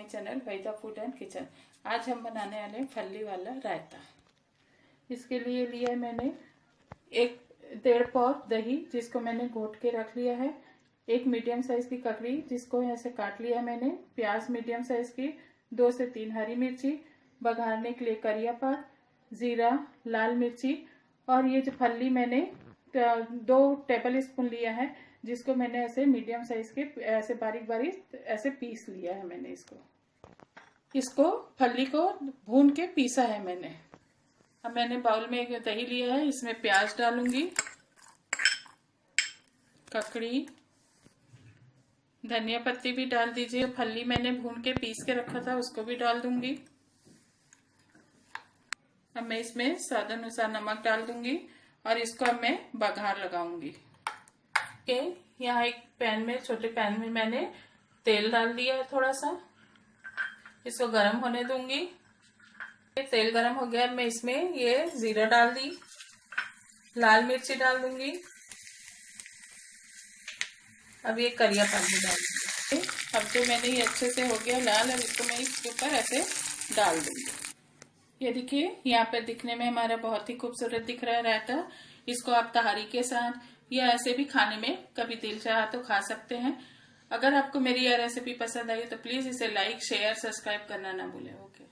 My channel Waheeda food and kitchen. आज हम बनाने वाले हैं फल्ली वाला रायता। इसके लिए लिया है मैंने 1.5 पाव दही, जिसको मैंने घोट के रख लिया है। एक मीडियम साइज की ककड़ी, जिसको ऐसे काट लिया है मैंने। प्याज मीडियम साइज की, 2 से 3 हरी मिर्ची, बघारने के लिए करिया पात, जीरा, लाल मिर्ची, और ये जो फल्ली मैंने 2 टेबल स्पून लिया है, जिसको मैंने ऐसे मीडियम साइज के ऐसे बारीक बारीक ऐसे पीस लिया है मैंने। इसको फल्ली को भून के पीसा है मैंने। अब मैंने बाउल में एक दही लिया है, इसमें प्याज डालूंगी, ककड़ी, धनिया पत्ती भी डाल दीजिए। फल्ली मैंने भून के पीस के रखा था, उसको भी डाल दूंगी। अब मैं इसमें स्वाद अनुसार नमक डाल दूंगी और इसको अब मैं बघार लगाऊंगी। यहाँ एक पैन में, छोटे पैन में मैंने तेल डाल दिया है थोड़ा सा। इसको गरम होने दूंगी। तेल गरम हो गया, मैं इसमें ये जीरा डाल दी, लाल मिर्ची डाल दूंगी। अब ये करिया पात भी डाल दूंगी। अब जो मैंने ये अच्छे से हो गया लाल, अब इसको मैं इसके ऊपर ऐसे डाल दूंगी। ये देखिए, यहाँ पे दिखने में हमारा बहुत ही खूबसूरत दिख रहा है रायता। इसको आप तहारी के साथ या ऐसे भी खाने में कभी दिल चाहा तो खा सकते हैं। अगर आपको मेरी यह रेसिपी पसंद आई तो प्लीज इसे लाइक, शेयर, सब्सक्राइब करना ना भूलें। ओके।